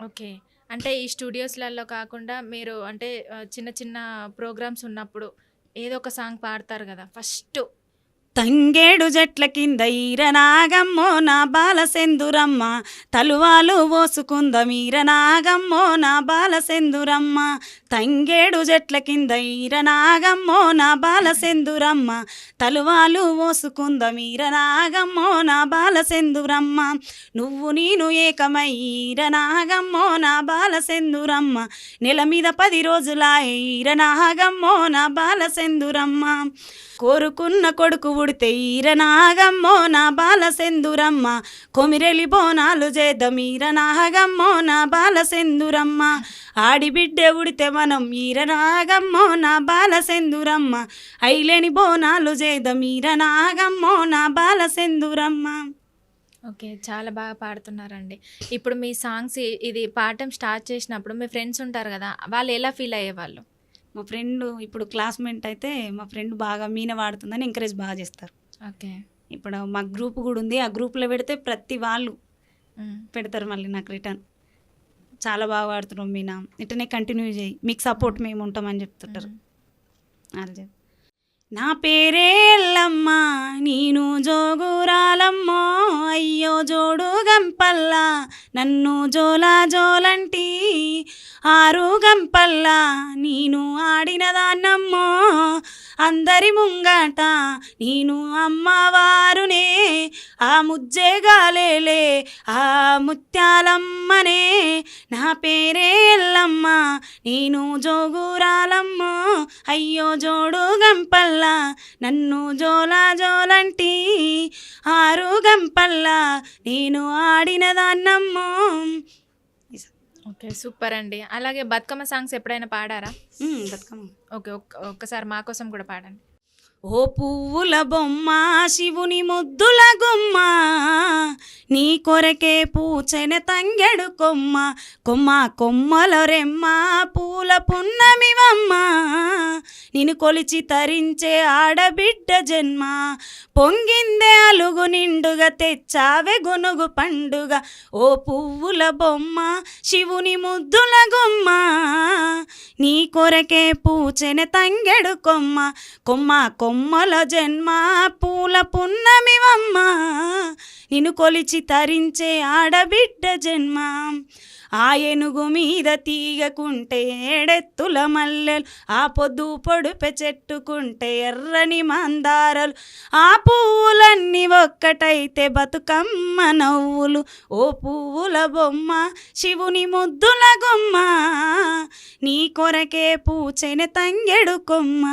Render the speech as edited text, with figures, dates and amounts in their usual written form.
Okay. అంటే ఈ స్టూడియోస్‌లలో కాకుండా మీరు అంటే చిన్న చిన్న ప్రోగ్రామ్స్ ఉన్నప్పుడు ఏదో ఒక సాంగ్ పాడతారు గదా! ఫస్టు. తంగేడు చెట్ల కింద ఈరనాగమ్మో నా బాలసెందురమ్మ తలువాలు పోసుకుంద మీరనాగమ్మో నా బాలసెందురమ్మ తంగేడు చెట్ల కింద ఈరనాగమ్మో నా బాలసెందురమ్మ తలువాలు పోసుకుంద మీరనాగమ్మో నా బాలసెందురమ్మ నువ్వు నేను ఏకమై ఈరనాగమ్మో నా బాలసెందురమ్మ నెల మీద 10 రోజులాయే ఈరనాగమ్మో నా బాలసెందురమ్మ కోరుకున్న కొడుకు ఉడితే ఈరనాగమ్మో నా బాలసెందురమ్మ కొమిరెలి బోనాలు చేద్దాం ఈరనాగమ్మో నా బాలసెందురమ్మ ఆడిబిడ్డ ఉడితే మనం ఈరనాగమ్మో నా బాలసెందురమ్మ ఐలేని బోనాలు చేద్దాం ఈరనాగమ్మో నా బాలసెందురమ్మ. ఓకే. చాలా బాగా పాడుతున్నారండి. ఇప్పుడు మీ సాంగ్స్ ఇది పాడటం స్టార్ట్ చేసినప్పుడు మీ ఫ్రెండ్స్ ఉంటారు గదా! వాళ్ళు ఎలా ఫీల్ అయ్యేవాళ్ళు? మా ఫ్రెండ్ ఇప్పుడు క్లాస్మేట్ అయితే మా ఫ్రెండ్ బాగా మీన వాడుతుందని ఎంకరేజ్ బాగా చేస్తారు. ఓకే. ఇప్పుడు మా గ్రూప్ కూడా ఉంది. ఆ గ్రూప్లో పెడితే ప్రతి వాళ్ళు పెడతారు మళ్ళీ నాకు రిటర్న్. చాలా బాగా వాడుతున్నాం మీనా, ఇట్లనే కంటిన్యూ చేయి, మీకు సపోర్ట్ మేము ఉంటామని చెప్తుంటారు. అదే నా పేరే ఎల్లమ్మ నేను జోగురాలమ్మో అయ్యో జోడు గంపల్లా నన్ను జోలా జోలంటి ఆరు గంపల్లా నేను ఆడినదాన్నమ్మో అందరి ముంగట నేను అమ్మవారునే ఆ ముజ్జేగాలేలే ఆ ముత్యాలమ్మనే నా పేరే ఎల్లమ్మ నేను జోగురాలమ్మో అయ్యో జోడు గంపల్లా నన్ను జోలా జోలంటి ఆరు గంపల్లా నేను ఆడినదాన్నమ్మో. ఓకే. సూపర్ అండి. అలాగే బతుకమ్మ సాంగ్స్ ఎప్పుడైనా పాడారా? బతుకమ్మ ఓకే. ఒక్కసారి మా కోసం కూడా పాడండి. ఓ పువ్వుల బొమ్మ శివుని ముద్దుల గుమ్మ నీ కొరకే పూచెన తంగెడు కొమ్మ కొమ్మ కొమ్మల రెమ్మ పూల పున్నమివమ్మ నిన్ను కొలిచి తరించే ఆడబిడ్డ జన్మ పొంగిందే అలుగు నిండుగా తెచ్చావే గొనుగు పండుగ ఓ పువ్వుల బొమ్మ శివుని ముద్దుల గుమ్మ నీ కొరకే పూచెన తంగెడు కొమ్మ కొమ్మ కొమ్మల జన్మ పూల పున్నమివమ్మ నిన్ను కొలిచి తరించే ఆడబిడ్డ జన్మ ఆ ఏనుగు మీద తీగకుంటే ఏడెత్తుల మల్లెలు ఆ పొద్దు పొడుపె చెట్టుకుంటే ఎర్రని మందారాలు ఆ పువ్వులన్నీ ఒక్కటైతే బతుకమ్మ నవ్వులు ఓ పువ్వుల బొమ్మ శివుని ముద్దుల గుమ్మ నీ కొరకే పూచెన తంగెడు కొమ్మ.